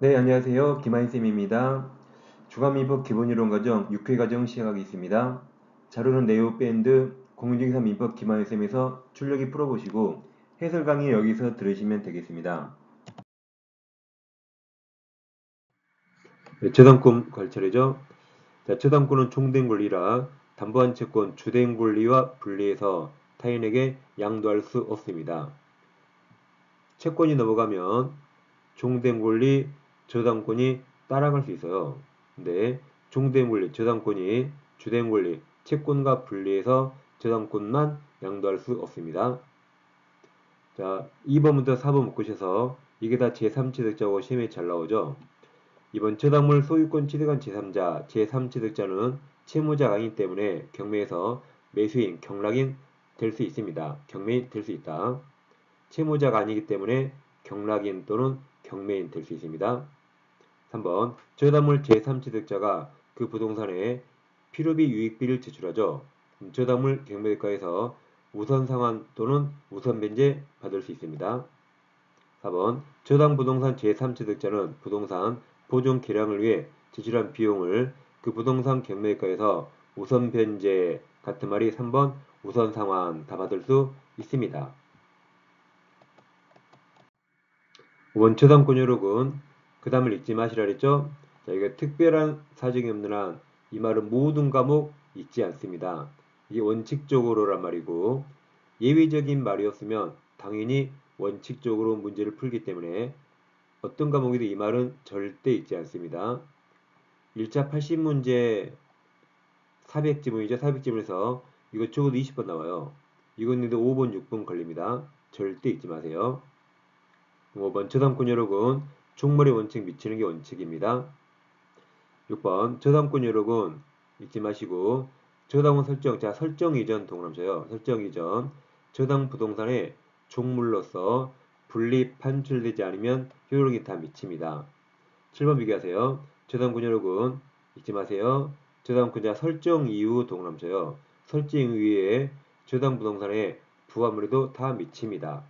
네, 안녕하세요. 김하인쌤입니다. 주간민법 기본이론 과정 6회 과정 시작하겠습니다. 자료는 네오밴드 공인중개사 민법 김하인쌤에서 출력이 풀어보시고 해설 강의 여기서 들으시면 되겠습니다. 네, 저당권 관찰이죠. 자, 저당권은 종된 권리라 담보한 채권 주된 권리와 분리해서 타인에게 양도할 수 없습니다. 채권이 넘어가면 종된 권리, 저당권이 따라갈 수 있어요. 근데 종된 권리, 저당권이 주된 권리, 채권과 분리해서 저당권만 양도할 수 없습니다. 자, 2번부터 4번 묶으셔서 이게 다 제3취득자고 시험에 잘 나오죠. 이번 저당물 소유권 취득한 제3자, 제3취득자는 채무자가 아니기 때문에 경매에서 매수인, 경락인 될 수 있습니다. 경매인 될 수 있다. 채무자가 아니기 때문에 경락인 또는 경매인 될 수 있습니다. 3번 저당물 제3취득자가 그 부동산에 필요비 유익비를 제출하죠. 저당물 경매대가에서 우선상환 또는 우선변제 받을 수 있습니다. 4번 저당 부동산 제3취득자는 부동산 보존 개량을 위해 지출한 비용을 그 부동산 경매가에서 우선변제 같은 말이 3번 우선상환 다 받을 수 있습니다. 원초당 권유록은 그 다음을 잊지 마시라 그랬죠? 자, 이거 특별한 사정이 없는 한 이 말은 모든 과목 잊지 않습니다. 이게 원칙적으로란 말이고 예외적인 말이었으면 당연히 원칙적으로 문제를 풀기 때문에 어떤 과목이든 이 말은 절대 잊지 않습니다. 1차 80문제 400지문이죠. 400지문에서 이거 적어도 20번 나와요. 이건 근데 5번, 6번 걸립니다. 절대 잊지 마세요. 5번 저당권 여력은 총물의 원칙 미치는 게 원칙입니다. 6번 저당권 여력은 잊지 마시고 저당원 설정, 자 설정 이전 동그라미 설정 이전 저당 부동산의 종물로서 분리 판출되지 않으면 효력이 다 미칩니다. 7번 비교하세요. 저당권 여력은 잊지 마세요. 저당권자 설정 이후 동그라미 설정 이후에 저당 부동산의 부합물에도 다 미칩니다.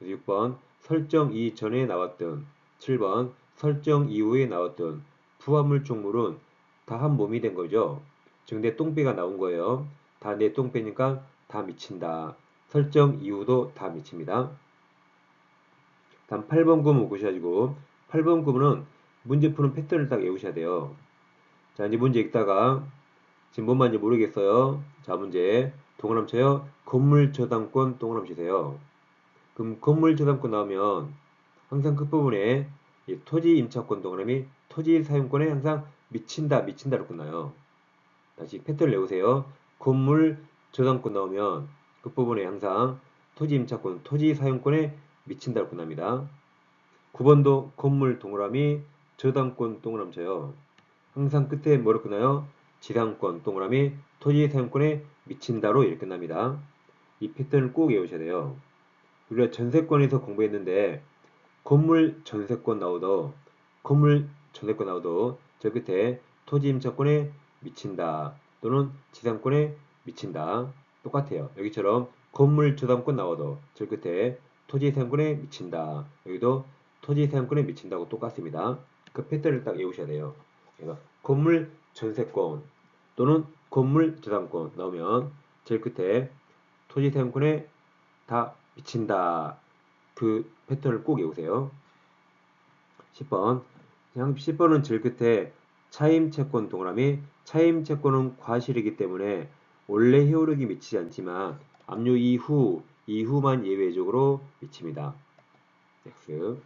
6번 설정 이전에 나왔던 7번 설정 이후에 나왔던 부합물 종물은 다 한 몸이 된 거죠. 즉 내 똥배가 나온 거예요. 다 내 똥배니까 다 미친다. 설정 이후도 다 미칩니다. 다음 8번 구문 보셔가지고 8번 구문은 문제 푸는 패턴을 딱 외우셔야 돼요. 자 이제 문제 읽다가 지금 뭔 말인지 모르겠어요. 자 문제 동그라미 쳐요. 건물 저당권 동그라미 치세요. 그럼 건물 저당권 나오면 항상 끝부분에 이 토지 임차권 동그라미 토지 사용권에 항상 미친다로 끝나요. 다시 패턴을 내보세요. 건물 저당권 나오면 끝부분에 항상 토지 임차권 토지 사용권에 미친다로 끝납니다. 9번도 건물 동그라미 저당권 동그라미 쳐요. 항상 끝에 뭐로 끝나요? 지상권 동그라미 토지 사용권에 미친다로 이렇게 끝납니다. 이 패턴을 꼭 외우셔야 돼요. 우리가 전세권에서 공부했는데 건물 전세권 나오도 저 끝에 토지 임차권에 미친다 또는 지상권에 미친다 똑같아요. 여기처럼 건물 저당권 나오도 저 끝에 토지 사용권에 미친다 여기도 토지 사용권에 미친다고 똑같습니다. 그 패턴을 딱 외우셔야 돼요. 그래서 건물 전세권 또는 건물 저당권 나오면 제일 끝에 토지 사용권에 다 미친다. 그 패턴을 꼭 외우세요. 10번. 10번은 제일 끝에 차임채권 동그라미 차임채권은 과실이기 때문에 원래 효력이 미치지 않지만 압류 이후만 예외적으로 미칩니다. X.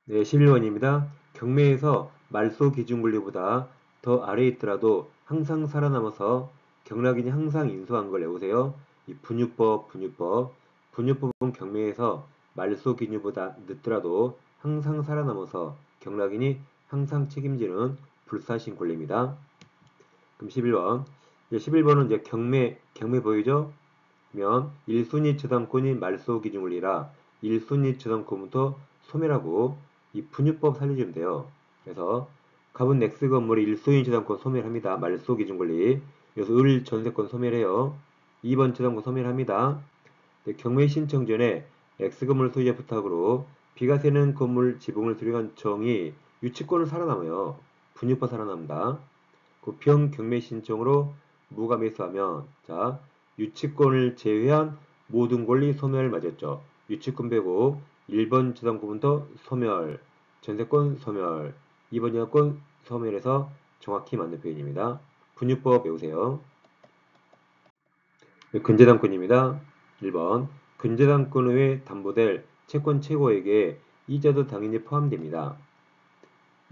네, 11번입니다. 경매에서 말소 기준 권리보다 더 아래에 있더라도 항상 살아남아서 경락인이 항상 인수한 걸 외우세요. 이 분유법은 경매에서 말소 기준보다 늦더라도 항상 살아남아서 경락인이 항상 책임지는 불사신 권리입니다. 그럼 11번. 이제 11번은 이제 경매 보이죠? 그러면 1순위 저당권이 말소 기준 권리라 1순위 저당권부터 소멸하고 이 분유법 살려주면 돼요. 그래서 갑은 X 건물이 1순위 저당권 소멸합니다. 말소 기준 권리. 그래서 을 전세권 소멸해요. 2번 저당권 소멸합니다. 경매 신청 전에 X건물 소유자 부탁으로 비가 새는 건물 지붕을 수령한 정이 유치권을 살아남아요. 분유법 살아납니다. 그 병경매 신청으로 무가 매수하면 자 유치권을 제외한 모든 권리 소멸 맞았죠. 유치권 빼고 1번 저당권부터 소멸, 전세권 소멸, 2번 영권 소멸해서 정확히 맞는 표현입니다. 분유법 외우세요. 근저당권입니다. 1번 근저당권 외에 담보될 채권 최고액에 이자도 당연히 포함됩니다.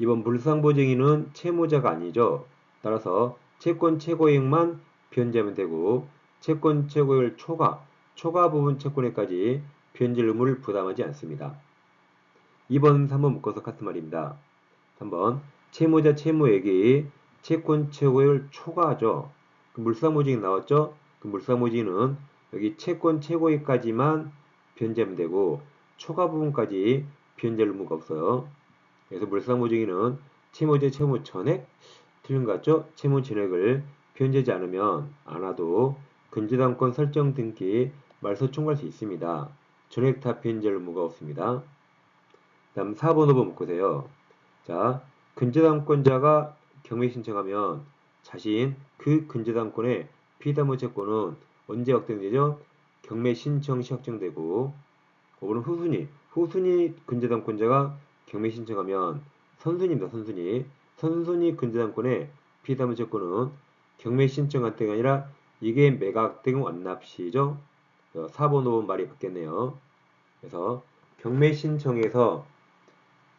2번 물상보증인은 채무자가 아니죠. 따라서 채권 최고액만 변제하면 되고 채권 최고액을 초과 부분 채권에까지 변제할 의무를 부담하지 않습니다. 2번, 3번 묶어서 같은 말입니다. 3번 채무자 채무액이 채권 최고액을 초과하죠. 그 물상보증인 나왔죠? 그 물상보증인은 여기 채권 최고액까지만 변제하면 되고 초과 부분까지 변제할 의무가 없어요. 그래서 물상보증인은 채무자 채무 전액 틀린 것 같죠? 채무 전액을 변제하지 않아도 근저당권 설정 등기 말소 청구할 수 있습니다. 전액 다 변제할 의무가 없습니다. 다음 4번, 5번 묶으세요. 자, 근저당권자가 경매 신청하면 자신 그 근저당권의 피담보 채권은 언제 확정되죠? 경매 신청 시 확정되고 5번은 후순위 근저당권자가 경매 신청하면 선순위입니다. 선순위 근저당권의 피담보 채권은 경매 신청할 때가 아니라 이게 매각된 완납시죠. 4번, 5번 말이 바뀌었네요. 그래서 경매 신청에서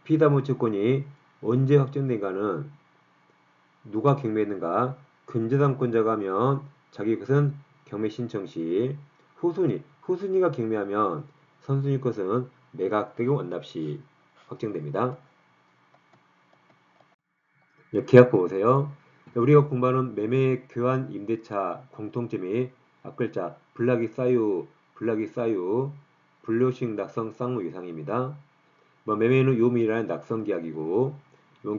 피담보 채권이 언제 확정된가는 누가 경매했는가? 근저당권자가 하면 자기 것은 경매 신청 시 후순위가 경매하면 선순위 것은 매각되고 완납 시 확정됩니다. 계약부 보세요. 우리가 공부하는 매매, 교환, 임대차 공통점이 앞글자 블락이 싸유, 불료식 낙성 쌍무 유상입니다. 매매는 요밀한 낙성 계약이고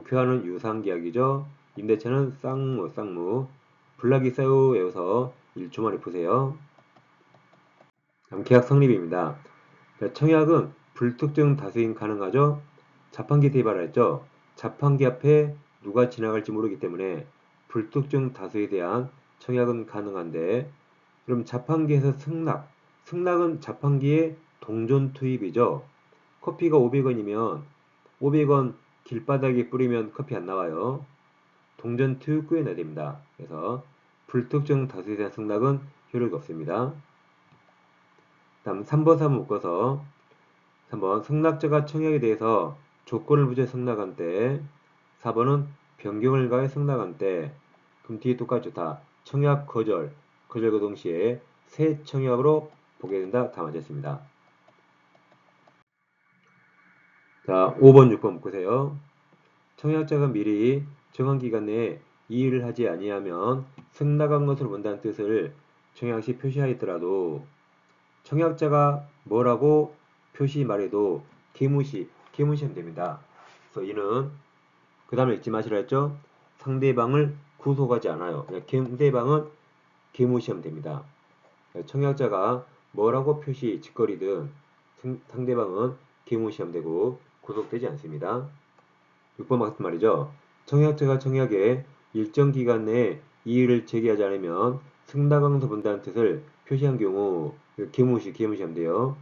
교환은 유상 계약이죠. 임대차는 쌍무, 블락이 싸유 외워서 1초 만에 푸세요. 다음 계약 성립입니다. 청약은 불특정 다수인 가능하죠. 자판기 대발을 했죠. 자판기 앞에 누가 지나갈지 모르기 때문에 불특정 다수에 대한 청약은 가능한데 그럼 자판기에서 승낙은 자판기에 동전 투입이죠. 커피가 500원이면 500원 길바닥에 뿌리면 커피 안 나와요. 동전 투입구에 넣어야 됩니다. 그래서 불특정 다수에 대한 승낙은 효력이 없습니다. 다음 3번 3번 묶어서 3번 승낙자가 청약에 대해서 조건을 부여 승낙한 때 4번은 변경을 가해 승낙한 때 그럼 뒤에 똑같죠. 다 청약 거절과 동시에 새 청약으로 보게 된다. 다 맞았습니다. 자 5번 6번 묶으세요. 청약자가 미리 정한 기간 내에 이의를 하지 아니하면 승낙한 것으로 본다는 뜻을 청약 시 표시하였더라도 청약자가 뭐라고 표시 말해도 개무시하면 됩니다. 그래서 이는 그 다음에 잊지 마시라 했죠. 상대방을 구속하지 않아요. 상대방은 개무시하면 됩니다. 청약자가 뭐라고 짓거리든 상대방은 개무시하면 되고 구속되지 않습니다. 6번 같은 말이죠. 청약자가 청약에 일정 기간 내에 이의를 제기하지 않으면 승낙강서 본다는 뜻을 표시한 경우 개무시하면 돼요.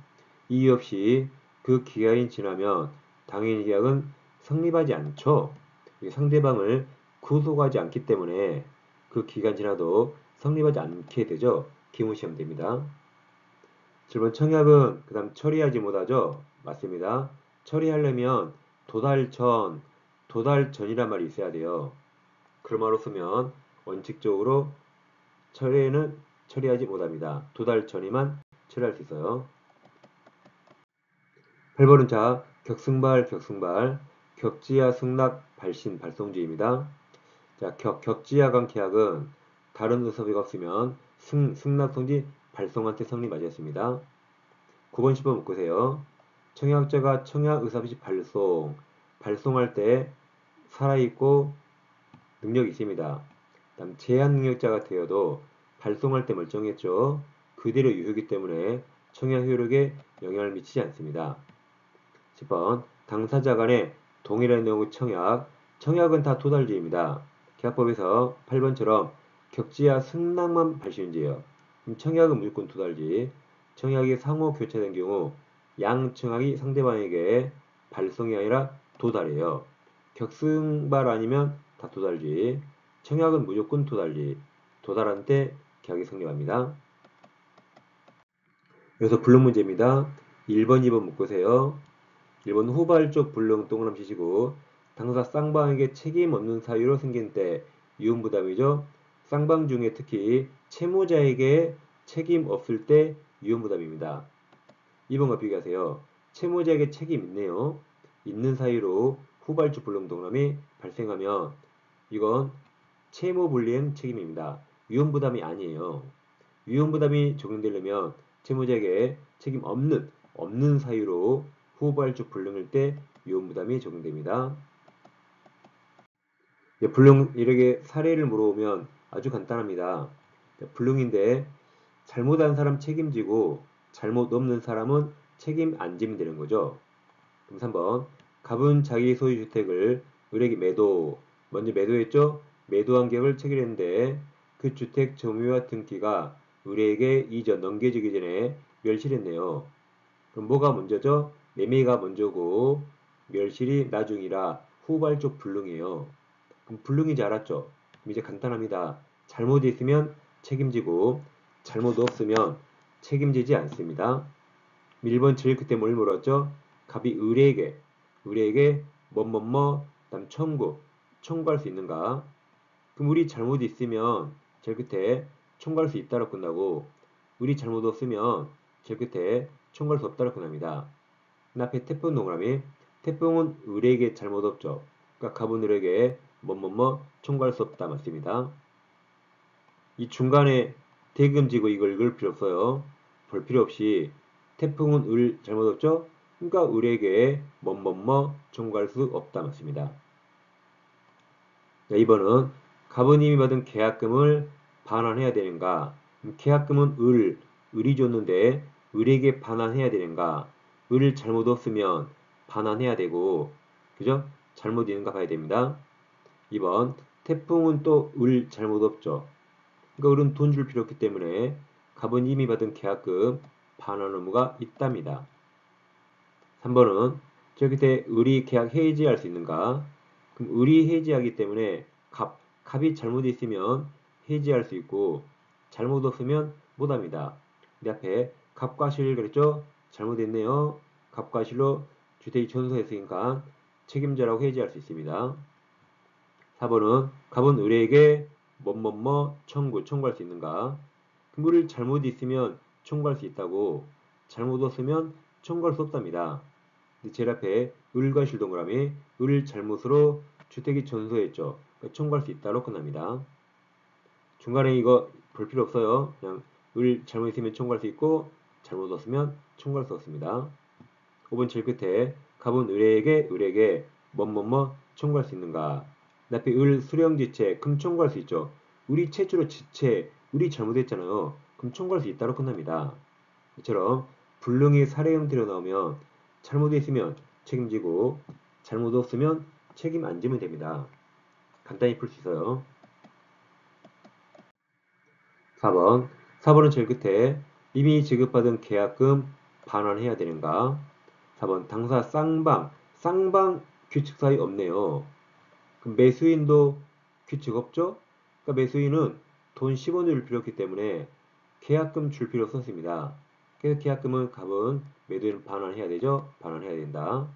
이의 없이 그 기간이 지나면 당연히 계약은 성립하지 않죠. 상대방을 구속하지 않기 때문에 그 기간 지나도 성립하지 않게 되죠. 개무시하면 됩니다. 7번 청약은 그 다음 처리하지 못하죠. 맞습니다. 처리하려면 도달 전이란 말이 있어야 돼요. 그런 말로 쓰면 원칙적으로 처리하지 못합니다. 도달 전이만 처리할 수 있어요. 8번은 격승발, 격지하 승낙 발송주의입니다. 자, 격지하강 계약은 다른 의사비가 없으면 승낙성지 발송한테 성립 맞이했습니다. 9번, 10번 묶으세요. 청약자가 청약 의사비 발송할 때 살아있고 능력이 있습니다. 다음 제한 능력자가 되어도 발송할 때 멀쩡했죠. 그대로 유효이기 때문에 청약 효력에 영향을 미치지 않습니다. 10번 당사자 간의 동일한 내용의 청약은 다 토달지입니다. 계약법에서 8번처럼 격지와 승낙만 발시인지예요. 청약은 무조건 토달지. 청약이 상호 교체된 경우 양 청약이 상대방에게 발송이 아니라 도달이에요. 격승발 아니면 다 도달지. 청약은 무조건 도달지. 도달한 때 계약이 성립합니다. 여기서 불능 문제입니다. 1번, 2번 묶으세요. 1번 후발적 불능 동그라미 치시고 당사 쌍방에게 책임 없는 사유로 생긴 때 유언부담이죠. 쌍방 중에 특히 채무자에게 책임 없을 때 유언부담입니다. 2번과 비교하세요. 채무자에게 책임 있네요. 있는 사유로 후발적 불능 동그라미 발생하면 이건 채무불이행 책임입니다. 유언부담이 아니에요. 유언부담이 적용되려면 채무자에게 책임 없는 사유로 후발적 불능일 때 유언부담이 적용됩니다. 불능 이렇게 사례를 물어보면 아주 간단합니다. 불능인데 잘못한 사람 책임지고 잘못 없는 사람은 책임 안 지면 되는 거죠. 그럼 3번 갑은 자기 소유 주택을 을에게 먼저 매도했죠. 매도한 계약을 체결했는데 그 주택 점유와 등기가 을에게 이전 넘겨지기 전에 멸실했네요. 그럼 뭐가 먼저죠? 매매가 먼저고 멸실이 나중이라 후발적 불능이에요. 그럼 불능인지 알았죠? 그럼 이제 간단합니다. 잘못이 있으면 책임지고 잘못 없으면 책임지지 않습니다. 1번 제일 그때 뭘 물었죠? 갑이 을에게 뭐뭐뭐 다음 청구할 수 있는가? 그럼 을이 잘못이 있으면 제일 끝에 청구할 수 있다로 끝나고 을이 잘못 없으면 제일 끝에 청구할 수 없다로 끝납니다. 앞에 태풍 동그라미 태풍은 을에게 잘못 없죠. 그러니까 갑은 을에게 뭐뭐뭐 청구할 수 없다 맞습니다. 이 중간에 대금지고 이걸 읽을 필요 없어요. 볼 필요 없이 태풍은 을 잘못 없죠? 그러니까 을에게 뭐뭐뭐 청구할 수 없다 맞습니다. 자, 2번은 갑은님이 받은 계약금을 반환해야 되는가? 계약금은 을이 줬는데 을에게 반환해야 되는가? 을을 잘못 없으면 반환해야 되고 그죠? 잘못 있는가 봐야 됩니다. 2번 태풍은 또 을 잘못 없죠. 그러니까 을은 돈 줄 필요 없기 때문에 갑은 이미 받은 계약금 반환 의무가 있답니다. 3번은 저 끝에 을이 계약 해지할 수 있는가? 그럼 을이 해지하기 때문에 갑이 잘못 있으면 해지할 수 있고 잘못 없으면 못합니다. 내 앞에 갑과 실 그랬죠? 잘못했네요. 갑과 실로 주택이 전소했으니까 책임자라고 해지할 수 있습니다. 4번은 갑은 을에게 뭐뭐뭐 청구할 수 있는가? 그물을 잘못 있으면 청구할 수 있다고 잘못 없으면 청구할 수 없답니다. 제일 앞에 을과 실 동그라미 을 잘못으로 주택이 전소했죠. 그러니까 청구할 수 있다로 끝납니다. 중간에 이거 볼 필요 없어요. 그냥 을 잘못 있으면 청구할 수 있고 잘못 없으면 청구할 수 없습니다. 5번 제일 끝에 갑은 을에게 뭐뭐뭐 청구할 수 있는가? 그 앞에 을 수령지체 금 청구할 수 있죠. 을이 최초로 지체 을이 잘못했잖아요. 그럼 청구할 수 있다로 끝납니다. 이처럼 불능이 사례 형태로 나오면 잘못했으면 책임지고 잘못 없으면 책임 안 지면 됩니다. 간단히 풀 수 있어요. 4번 4번은 제일 끝에 이미 지급받은 계약금 반환해야 되는가? 4번 당사 쌍방 규칙 사이 없네요. 그럼 매수인도 규칙 없죠? 그러니까 매수인은 돈 10원을 줄 필요 없기 때문에 계약금 줄 필요 없었습니다. 그래서 계약금은 갑은 매도인 반환해야 되죠? 반환해야 된다.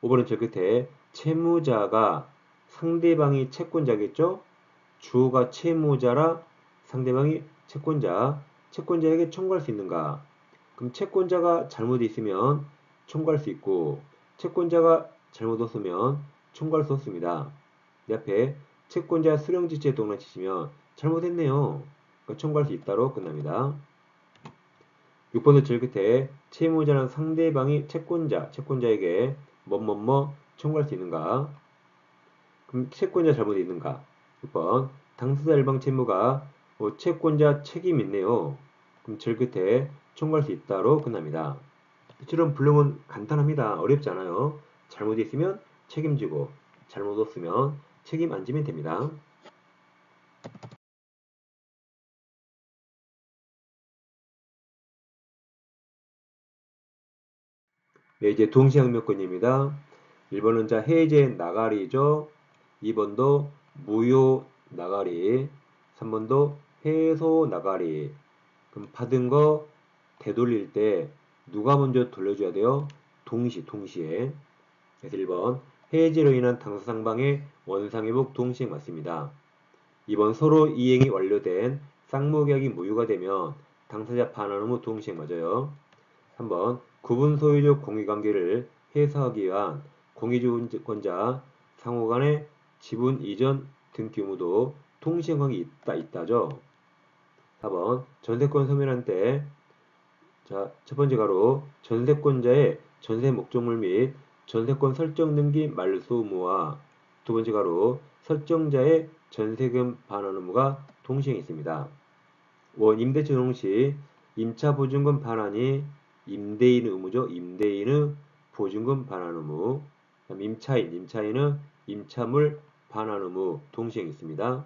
5번은 저 끝에 채무자가 상대방이 채권자겠죠? 주어가 채무자라 상대방이 채권자에게 청구할 수 있는가? 그럼 채권자가 잘못 있으면 청구할 수 있고 채권자가 잘못 없으면 청구할 수 없습니다. 내 앞에 채권자 수령지체 동란치시면 잘못했네요. 그러니까 청구할 수 있다로 끝납니다. 6번도 제일 끝에 채무자는 상대방이 채권자에게 뭐뭐뭐 청구할 수 있는가? 그럼 채권자 잘못이 있는가? 6번 당사자 일방 채무가 채권자 책임 있네요. 그럼 제일 끝에 청구할 수 있다로 끝납니다. 이처럼 불능은 간단합니다. 어렵지 않아요. 잘못이 있으면 책임지고 잘못 없으면 책임 안 지면 됩니다. 네, 이제 동시항명권입니다. 1번은 자 해제 나가리죠. 2번도 무효 나가리. 3번도 해소 나가리. 그럼 받은 거 되돌릴 때 누가 먼저 돌려줘야 돼요? 동시에. 그래서 1번 해지로 인한 당사상방의 원상회복 동시행 맞습니다. 2번 서로 이행이 완료된 쌍무계약이 무효가 되면 당사자 반환 후 동시행 맞아요. 3번 구분 소유적 공유관계를 해소하기 위한 공유주권자 상호간의 지분 이전 등 경우도 통시행하기 있다죠. 4번 전세권 소멸한 때 첫 번째 가로 전세권자의 전세 목적물 및 전세권 설정 등기 말소 의무와 두 번째 가로 설정자의 전세금 반환 의무가 동시에 있습니다. 원 임대차 동시 임차 보증금 반환이 임대인 의무죠. 임대인의 보증금 반환 의무. 임차인은 임차물 반환 의무 동시에 있습니다.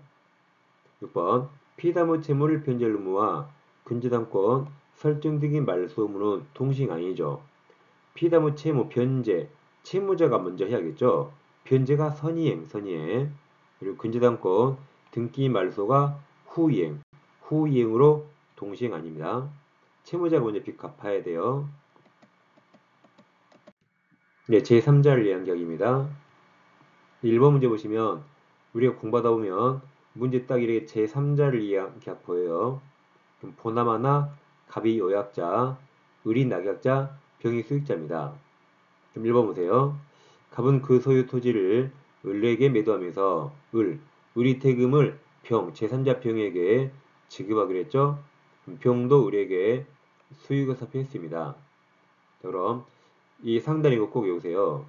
6번 피담의 채무를 변제할 의무와 근저당권 설정 등의 말소 의무는 동시행 아니죠. 피담의 채무 변제 채무자가 먼저 해야겠죠. 변제가 선이행. 그리고 근저당권 등기 말소가 후이행으로 동시행 아닙니다. 채무자가 먼저 빚 갚아야 돼요. 네, 제3자를 위한 격입니다. 1번 문제 보시면 우리가 공부하다 보면 문제 딱 이렇게 제3자를 위한 격 보여요. 그럼 보나마나 갑이 요약자, 을이 낙약자, 병이 수익자입니다. 그럼 1번 보세요. 갑은 그 소유 토지를 을에게 매도하면서 을이 대금을 제3자 병에게 지급하기로 했죠. 병도 을에게 수익을 삽입했습니다. 그럼 이 상단 이거 꼭 외우세요.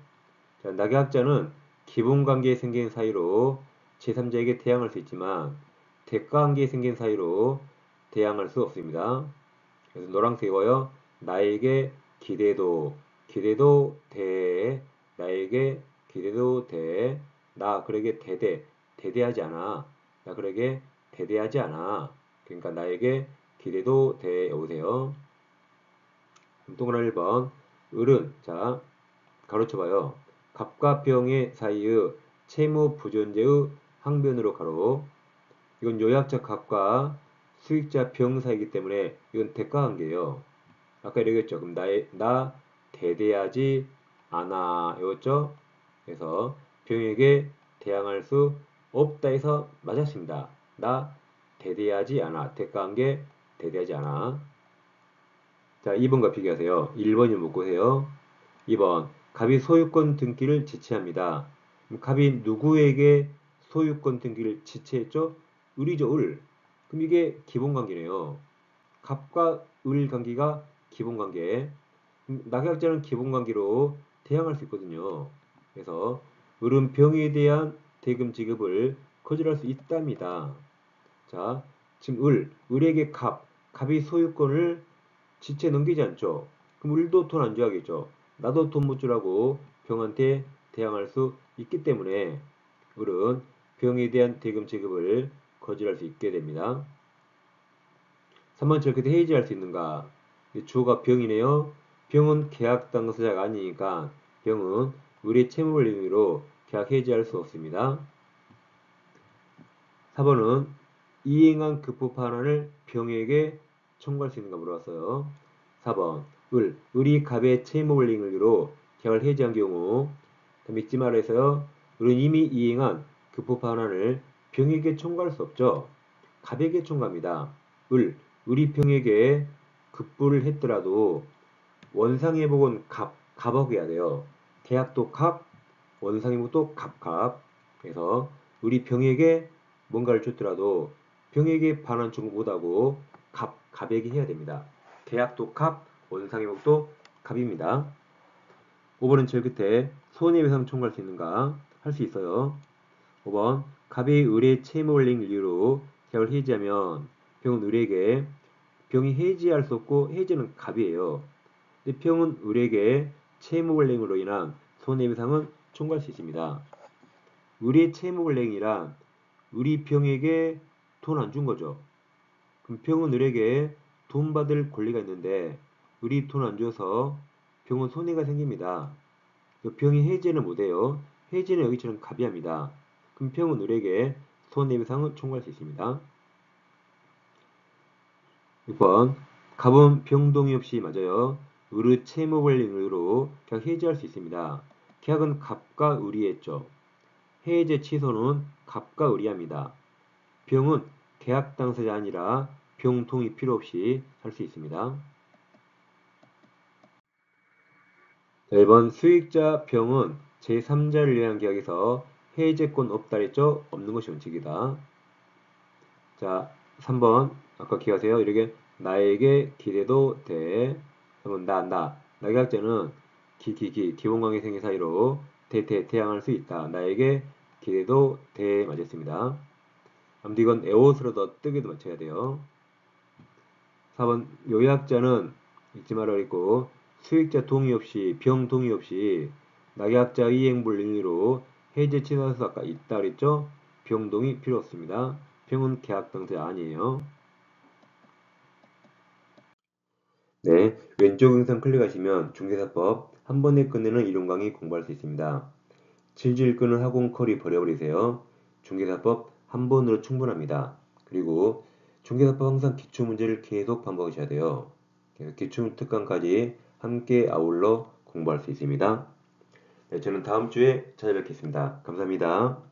자, 낙약자는 기본관계에 생긴 사이로 제3자에게 대항할 수 있지만 대가관계에 생긴 사이로 대항할 수 없습니다. 그래서 노란색 이거요. 나에게 기대도 대 나에게 기대도 대 나 그에게 대대하지 않아. 나 그에게 대대하지 않아. 그러니까 나에게 기대도 대 여보세요. 동그라미 1번 을은 자 가로쳐봐요. 갑과 병의 사이의 채무 부존재의 항변으로 가로 이건 요약자 갑과 수익자 병 사이이기 때문에 이건 대가관계예요. 아까 얘기했죠. 그럼 나 대대하지 않아 이었죠. 그래서 병에게 대항할 수 없다 해서 맞았습니다. 나 대대하지 않아. 대가관계 대대하지 않아. 자, 2번과 비교하세요. 1번이 묻고세요. 2번 갑이 소유권 등기를 지체합니다. 그럼 갑이 누구에게 소유권 등기를 지체했죠? 을이죠, 을. 그럼 이게 기본관계네요. 갑과 을 관계가 기본관계. 낙약자는 기본관계로 대항할 수 있거든요. 그래서 을은 병에 대한 대금 지급을 거절할 수 있답니다. 자, 지금 을에게 갑이 소유권을 지체 넘기지 않죠. 그럼 을도 돈 안 줘야겠죠. 나도 돈 못 주라고 병한테 대항할 수 있기 때문에 을은 병에 대한 대금 지급을 거절할 수 있게 됩니다. 3번 저렇게 해지할 수 있는가? 주어가 병이네요. 병은 계약 당사자가 아니니까 병은 을의 채무를 의미로 계약 해지할 수 없습니다. 4번은 이행한 급부 판환을 병에게 청구할 수 있는가 물어봤어요. 4번 을이 갑의 채무를 의미로 계약을 해지한 경우 믿지 말아서요. 을은 이미 이행한 급부 판환을 병에게 청구할 수 없죠. 갑에게 청구합니다. 을이 병에게 급부를 했더라도 원상회복은 갑하고 해야 돼요. 계약도 갑, 원상회복도 갑. 그래서 우리 병에게 뭔가를 줬더라도 병에게 반환 조금 못하고 갑에게 해야 됩니다. 계약도 갑, 원상회복도 갑입니다. 5번은 제일 끝에 손해배상 청구할 수 있는가? 할 수 있어요. 5번 갑이 의뢰 채무불이행 이유로 계약을 해지하면 병은 의뢰에게 병이 해지할 수 없고 해지는 갑이에요. 근데 병은 의뢰에게 채무불이행으로 인한 손해배상은 청구할 수 있습니다. 의뢰 채무불이행이란 우리 병에게 돈 안 준 거죠. 그럼 병은 의뢰에게 돈 받을 권리가 있는데 우리 돈 안 줘서 병은 손해가 생깁니다. 병이 해지는 못해요. 해지는 여기처럼 갑이합니다. 그럼 병은 의뢰에게 손해배상을 청구할 수 있습니다. 6번 갑은 병 동의 없이 맞아요. 의뢰 채무불이행으로 계약 해지할 수 있습니다. 계약은 갑과 의뢰했죠. 해제 취소는 갑과 의뢰합니다. 병은 계약 당사자 아니라 병 동의 필요 없이 할 수 있습니다. 1번 수익자 병은 제3자를 위한 계약에서 해제권 없다 했죠? 없는 것이 원칙이다. 자, 3번 아까 기억하세요? 이렇게 나에게 기대도 돼. 3번 나 계약자는 기본관계 생계 사이로 태양할 수 있다. 나에게 기대도 돼 맞았습니다. 아무튼 이건 에오스로더 뜨개도 맞춰야 돼요. 4번 요약자는 잊지 말아야 했고 수익자 동의 없이 병 동의 없이 낙약자 이행불 임의로 해제 취소할 수 아까 있다 그랬죠? 병 동의 필요 없습니다. 병은 계약 당사자 아니에요. 네, 왼쪽 영상 클릭하시면 중개사법 한 번에 끝내는 이론 강의 공부할 수 있습니다. 질질 끄는 학원 컬이 버려버리세요. 중개사법 한 번으로 충분합니다. 그리고 중개사법 항상 기출문제를 계속 반복하셔야 돼요. 기출 특강까지 함께 아울러 공부할 수 있습니다. 네, 저는 다음 주에 찾아뵙겠습니다. 감사합니다.